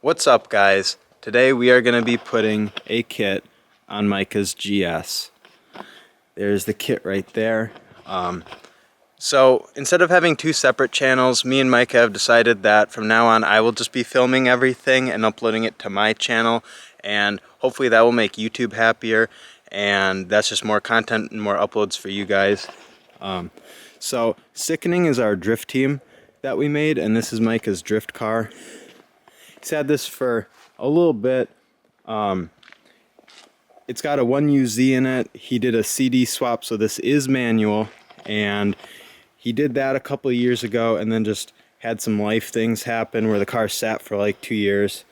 What's up, guys? Today we are going to be putting a kit on Micah's GS. There's the kit right there. So instead of having two separate channels, me and Micah have decided that from now on I will just be filming everything and uploading it to my channel, and hopefully that will make YouTube happier, and that's just more content and more uploads for you guys. So Sickening is our drift team that we made, and this is Micah's drift car. He's had this for a little bit. It's got a 1UZ in it. He did a CD swap, so this is manual, and he did that a couple of years ago and then just had some life things happen where the car sat for like 2 years.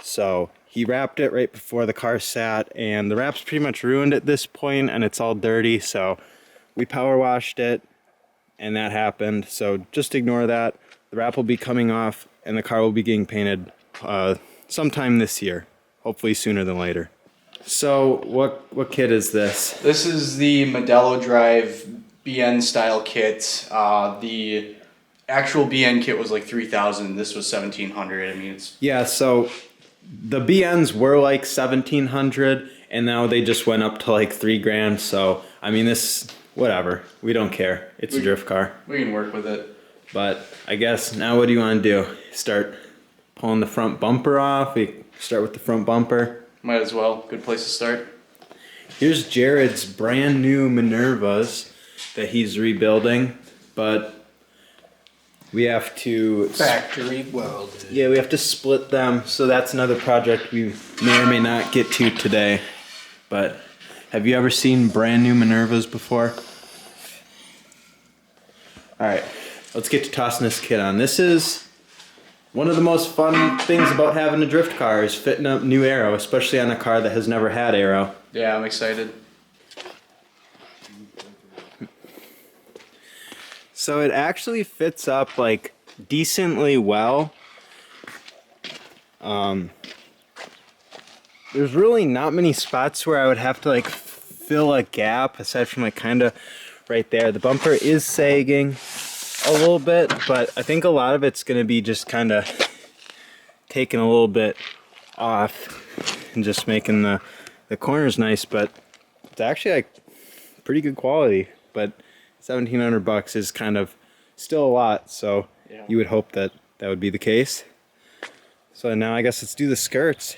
So he wrapped it right before the car sat, and the wrap's pretty much ruined at this point and it's all dirty, so we power washed it and that happened. So just ignore that. The wrap will be coming off and the car will be getting painted sometime this year, hopefully sooner than later. So what kit is this? This is the Modelo Drive BN style kit. The actual BN kit was like 3,000. This was 1,700. I mean, it's so the BNs were like 1,700, and now they just went up to like 3 grand. So I mean, this whatever. We don't care. It's a drift car. We can work with it. But I guess now what do you want to do? Start pulling the front bumper off? We start with the front bumper. Might as well. Good place to start. Here's Jared's brand new Minervas that he's rebuilding, but we have to factory welded. Yeah, we have to split them, so that's another project we may or may not get to today. But have you ever seen brand new Minervas before? Alright, let's get to tossing this kit on. This is one of the most fun things about having a drift car, is fitting up new aero, especially on a car that has never had aero. Yeah, I'm excited. So it actually fits up like decently well. There's really not many spots where I would have to like fill a gap, aside from like kind of right there. The bumper is sagging a little bit, but I think a lot of it's going to be just kind of taking a little bit off and just making the corners nice. But it's actually like pretty good quality, but 1,700 bucks is kind of still a lot, so yeah, you would hope that that would be the case. So now I guess let's do the skirts.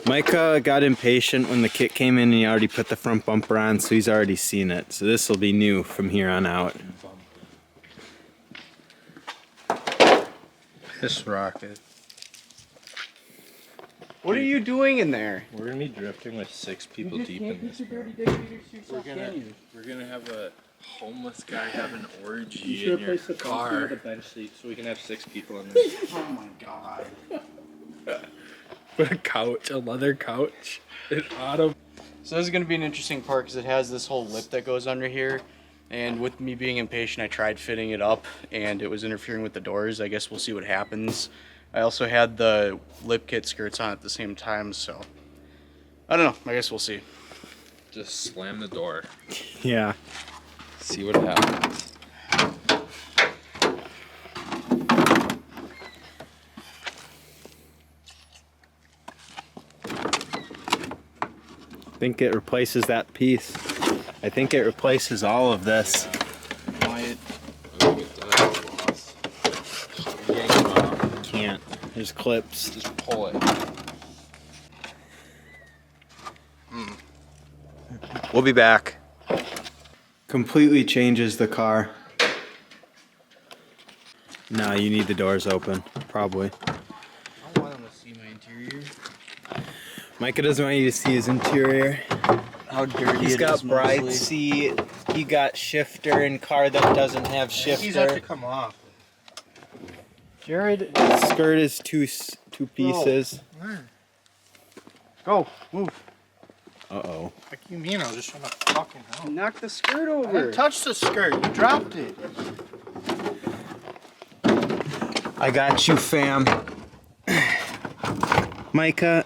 Micah got impatient when the kit came in and he already put the front bumper on, so he's already seen it. So this will be new from here on out. This rocket. What are you doing in there? We're gonna be drifting with 6 people deep in this. We're gonna have a homeless guy have an orgy in your car. The bench seat so we can have 6 people in this. Oh my god. With a couch, a leather couch, in autumn. So this is going to be an interesting part because it has this whole lip that goes under here, and with me being impatient I tried fitting it up and it was interfering with the doors. I guess we'll see what happens. I also had the lip kit skirts on at the same time, so I don't know. I guess we'll see. Just slam the door. Yeah. See what happens. I think it replaces that piece. I think it replaces all of this. Can't. There's clips. Just pull it. We'll be back. Completely changes the car. No, you need the doors open, probably. I don't want him to see my interior. Micah doesn't want you to see his interior. How dirty He's it got is bright mostly. seat. He got shifter in car that doesn't have shifter. These have to come off. Jared, Skirt is two pieces. Go, move. Uh-oh. What do you mean? I was just trying to fucking help. knock the skirt I over. didn't touch the skirt. You dropped it. I got you, fam. Micah,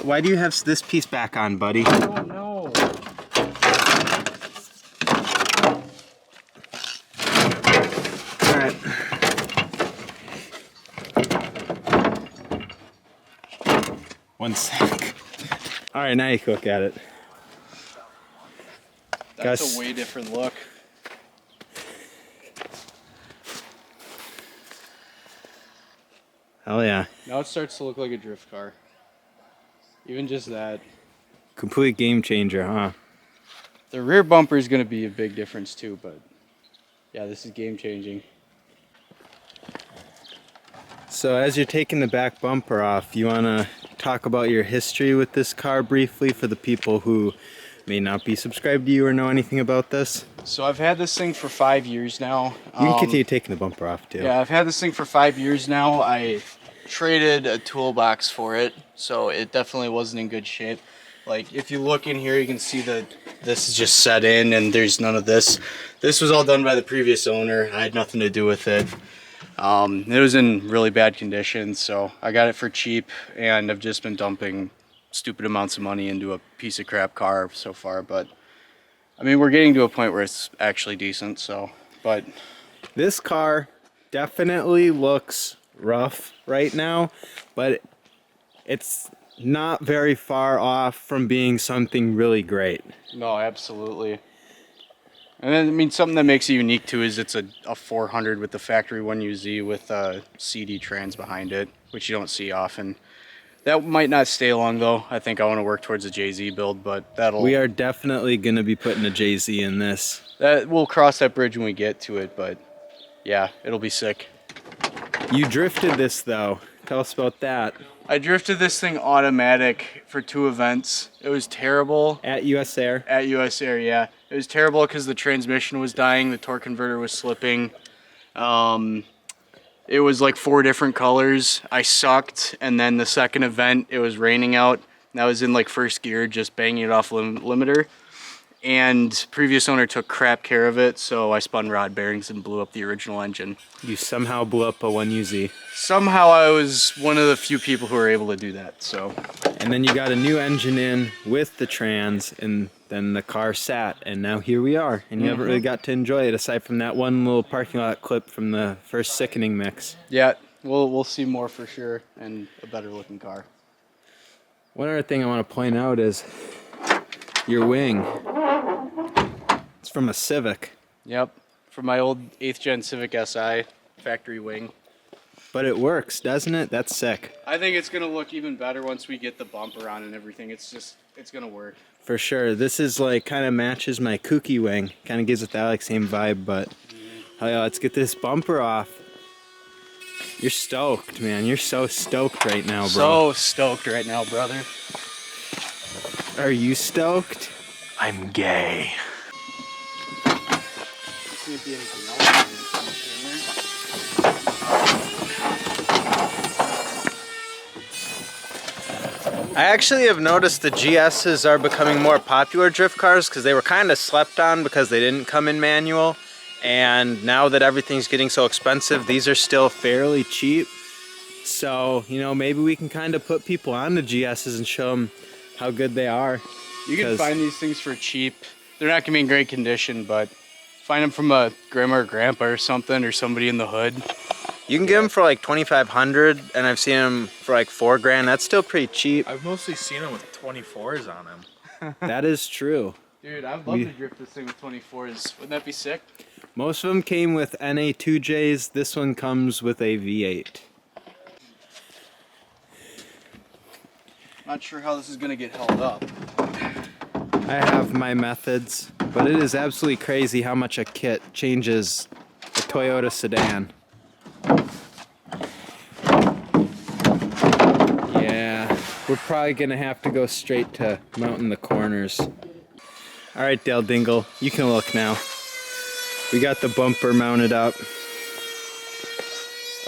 why do you have this piece back on, buddy? I don't know. Alright. 1 sec. All right, now you can look at it. That's Gus. a way different look. Hell yeah. Now it starts to look like a drift car. Even just that. Complete game changer, huh? The rear bumper is going to be a big difference too, but yeah, this is game changing. So as you're taking the back bumper off, you want to talk about your history with this car briefly for the people who may not be subscribed to you or know anything about this? So I've had this thing for 5 years now. You can continue taking the bumper off too. Yeah, I've had this thing for 5 years now. I traded a toolbox for it, so it definitely wasn't in good shape. Like, if you look in here, you can see that this is just set in and there's none of this. This was all done by the previous owner. I had nothing to do with it. It was in really bad condition, so I got it for cheap, and I've just been dumping stupid amounts of money into a piece of crap car so far. But I mean, we're getting to a point where it's actually decent, so. But this car definitely looks rough right now, but it's not very far off from being something really great. no, absolutely. And then, I mean, something that makes it unique too is it's a 400 with the factory 1UZ with CD trans behind it, which you don't see often. That might not stay long though. I think I want to work towards a JZ build, but that'll. We are definitely going to be putting a JZ in this. That we'll cross that bridge when we get to it, but yeah, it'll be sick. You drifted this though. Tell us about that. I drifted this thing automatic for 2 events. It was terrible. At US Air. At US Air, yeah. It was terrible because the transmission was dying, the torque converter was slipping. It was like 4 different colors. I sucked, and then the second event, it was raining out, and I was in like first gear, just banging it off limiter. And previous owner took crap care of it, so I spun rod bearings and blew up the original engine. You somehow blew up a 1UZ. Somehow I was one of the few people who were able to do that, so. And then you got a new engine in with the trans, and then the car sat, and now here we are. And you haven't really got to enjoy it aside from that one little parking lot clip from the first sickening mix. Yeah, we'll see more for sure, and a better looking car. One other thing I want to point out is your wing. It's from a Civic. Yep, from my old 8th gen Civic Si factory wing. But it works, doesn't it? That's sick. I think it's gonna look even better once we get the bumper on and everything. It's gonna work. For sure. This is like kind of matches my kooky wing. Kind of gives it that like same vibe, but hell yeah, let's get this bumper off. You're stoked, man. You're so stoked right now, bro. So stoked right now, brother. Are you stoked? I'm gay. See if there's anything else in there. I actually have noticed the GSs are becoming more popular drift cars because they were kind of slept on because they didn't come in manual. And now that everything's getting so expensive, these are still fairly cheap. So, you know, maybe we can kind of put people on the GSs and show them how good they are. You can find these things for cheap. They're not gonna be in great condition, but find them from a grandma or grandpa or something, or somebody in the hood. You can get them for like $2,500, and I've seen them for like $4 grand. That's still pretty cheap. I've mostly seen them with 24s on them. That is true. Dude, I'd love to drift this thing with 24s. Wouldn't that be sick? Most of them came with NA2Js. This one comes with a V8. Not sure how this is gonna get held up. I have my methods, but it is absolutely crazy how much a kit changes a Toyota sedan. Yeah, we're probably gonna have to go straight to mounting the corners. All right, Dale Dingle, you can look now. We got the bumper mounted up.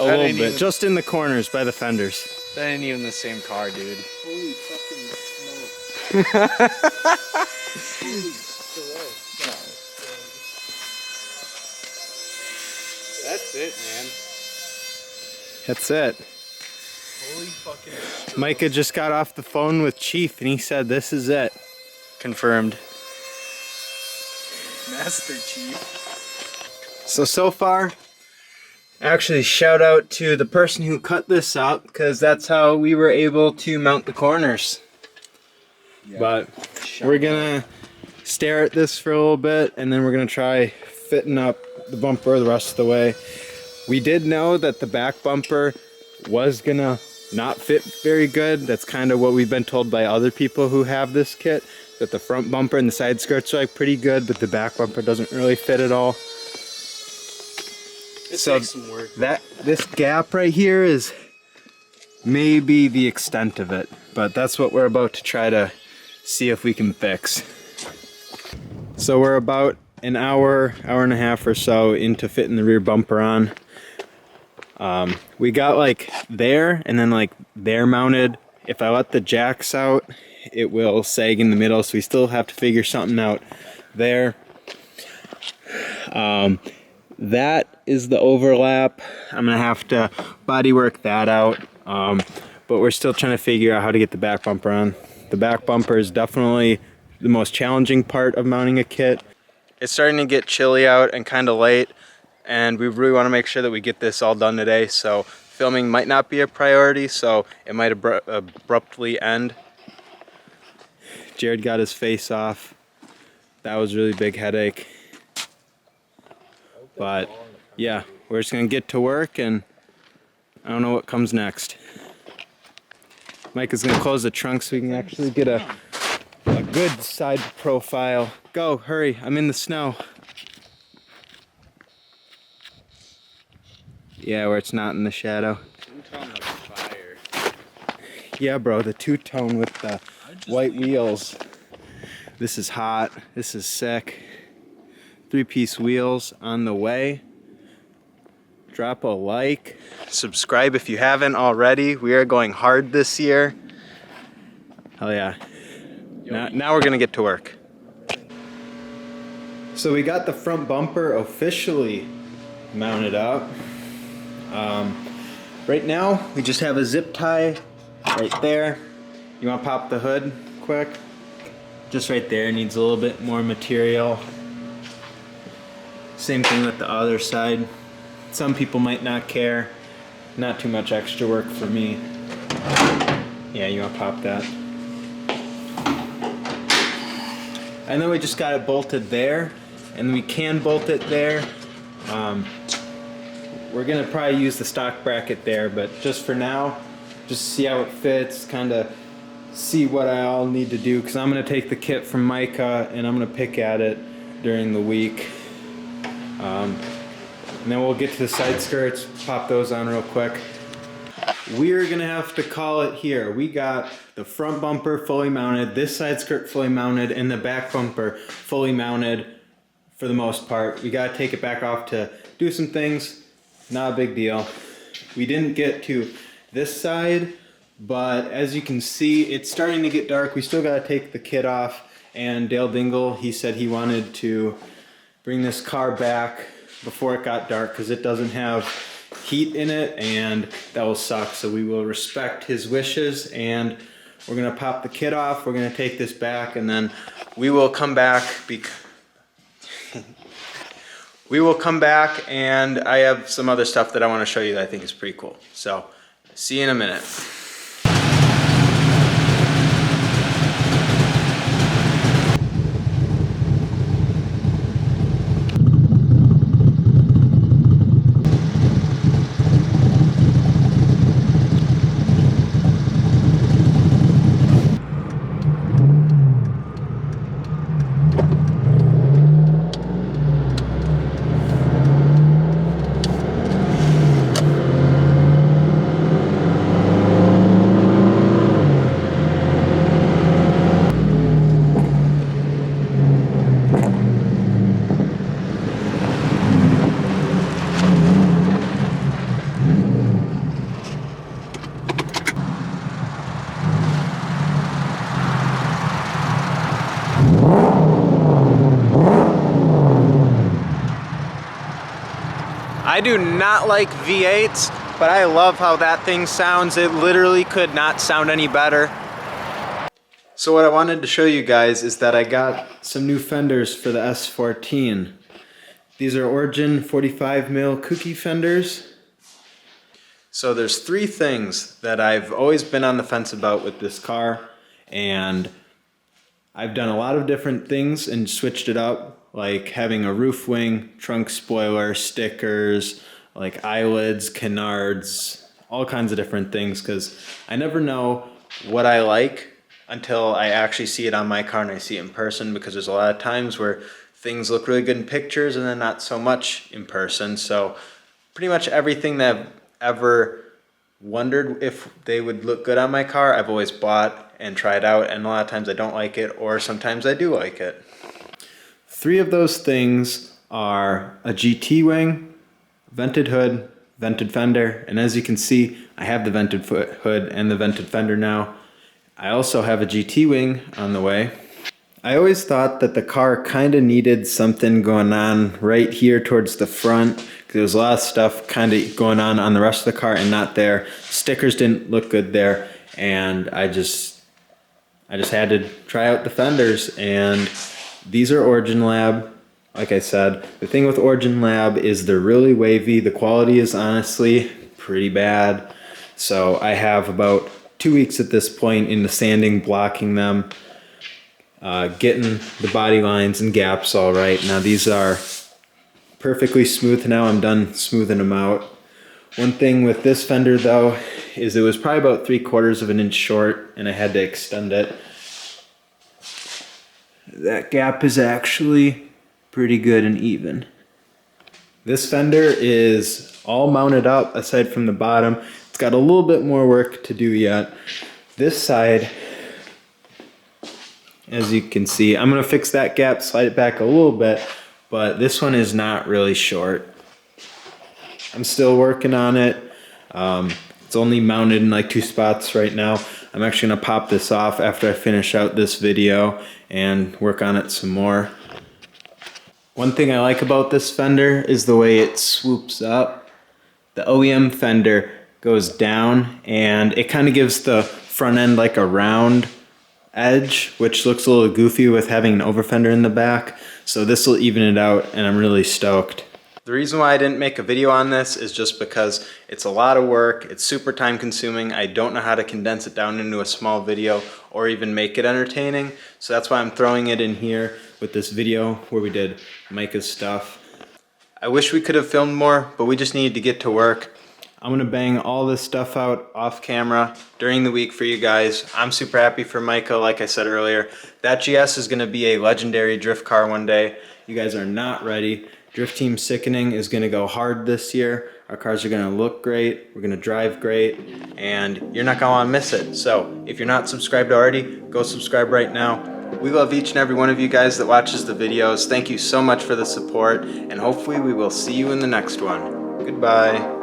A little bit, even, just in the corners by the fenders. That ain't even the same car, dude. Holy fucking smoke. Holy That's it, man. That's it. Holy fucking Micah just got off the phone with Chief and he said this is it. Confirmed. Master Chief. So far, Actually, shout out to the person who cut this up, because that's how we were able to mount the corners. Yeah. But we're gonna stare at this for a little bit, and then we're gonna try fitting up the bumper the rest of the way. We did know that the back bumper was gonna not fit very good. That's kind of what we've been told by other people who have this kit, that the front bumper and the side skirts are like pretty good, but the back bumper doesn't really fit at all. It so takes some work. this gap right here is maybe the extent of it, but that's what we're about to try to see if we can fix. So we're about an hour and a half or so into fitting the rear bumper on. We got like there and then like there mounted. If I let the jacks out, it will sag in the middle, so we still have to figure something out there. That is the overlap. I'm gonna have to body work that out, but we're still trying to figure out how to get the back bumper on. The back bumper is definitely the most challenging part of mounting a kit. It's starting to get chilly out and kind of late, and we really want to make sure that we get this all done today, so filming might not be a priority, so it might abruptly end. Jared got his face off. That was a really big headache. But yeah, we're just gonna get to work, and I don't know what comes next. Mike is gonna close the trunk so we can actually get a good side profile. Go, hurry, I'm in the snow. Yeah, where it's not in the shadow. Two-tone with fire. Yeah, bro, the two-tone with the white wheels. This is hot, this is sick. 3-piece wheels on the way. Drop a like. Subscribe if you haven't already. We are going hard this year. Hell yeah. Now we're gonna get to work. So we got the front bumper officially mounted up. Right now we just have a zip tie right there. You wanna pop the hood quick? Just right there, needs a little bit more material. Same thing with the other side. Some people might not care. Not too much extra work for me. Yeah, you want to pop that. And then we just got it bolted there, and we can bolt it there. We're gonna probably use the stock bracket there, but just for now, just see how it fits, kind of see what I all need to do, because I'm gonna take the kit from Micah and I'm gonna pick at it during the week. And then we'll get to the side skirts, pop those on real quick. We're gonna have to call it here. We got the front bumper fully mounted, this side skirt fully mounted, and the back bumper fully mounted for the most part. We gotta take it back off to do some things, not a big deal. We didn't get to this side, but as you can see, it's starting to get dark. We still gotta take the kit off, and Dale Dingle, he said he wanted to bring this car back before it got dark because it doesn't have heat in it, and that will suck. So we will respect his wishes, and we're gonna pop the kit off. We're gonna take this back, and then we will come back. We will come back, and I have some other stuff that I want to show you that I think is pretty cool. So see you in a minute. I do not like V8s, but I love how that thing sounds. It literally could not sound any better. So what I wanted to show you guys is that I got some new fenders for the S14. These are Origin 45 mil kooky fenders. So there's three things that I've always been on the fence about with this car, and I've done a lot of different things and switched it up, like having a roof wing, trunk spoiler, stickers, like eyelids, canards, all kinds of different things, because I never know what I like until I actually see it on my car and I see it in person, because there's a lot of times where things look really good in pictures and then not so much in person. So pretty much everything that I've ever wondered if they would look good on my car, I've always bought and tried out, and a lot of times I don't like it, or sometimes I do like it. Three of those things are a GT wing, vented hood, vented fender, and as you can see, I have the vented hood and the vented fender now. I also have a GT wing on the way. I always thought that the car kind of needed something going on right here towards the front, because there was a lot of stuff kind of going on the rest of the car and not there. Stickers didn't look good there, and I just had to try out the fenders, and these are Origin Lab. Like I said, the thing with Origin Lab is they're really wavy. The quality is honestly pretty bad. So I have about 2 weeks at this point into sanding, blocking them, getting the body lines and gaps all right. Now these are perfectly smooth now. I'm done smoothing them out. One thing with this fender though is it was probably about 3/4 of an inch short, and I had to extend it. That gap is actually pretty good and even. This fender is all mounted up aside from the bottom. It's got a little bit more work to do yet. This side, as you can see, I'm gonna fix that gap, slide it back a little bit, but this one is not really short. I'm still working on it. It's only mounted in like 2 spots right now. I'm actually gonna pop this off after I finish out this video and work on it some more. One thing I like about this fender is the way it swoops up. The OEM fender goes down and it kind of gives the front end like a round edge, which looks a little goofy with having an over fender in the back. So this will even it out, and I'm really stoked. The reason why I didn't make a video on this is just because it's a lot of work, it's super time consuming, I don't know how to condense it down into a small video or even make it entertaining, so that's why I'm throwing it in here with this video where we did Micah's stuff. I wish we could have filmed more, but we just needed to get to work. I'm gonna bang all this stuff out off camera during the week for you guys. I'm super happy for Micah, like I said earlier. That GS is gonna be a legendary drift car one day. You guys are not ready. Drift Team Sickening is going to go hard this year. Our cars are going to look great, we're going to drive great, and you're not going to want to miss it. So if you're not subscribed already, go subscribe right now. We love each and every one of you guys that watches the videos. Thank you so much for the support, and hopefully we will see you in the next one. Goodbye.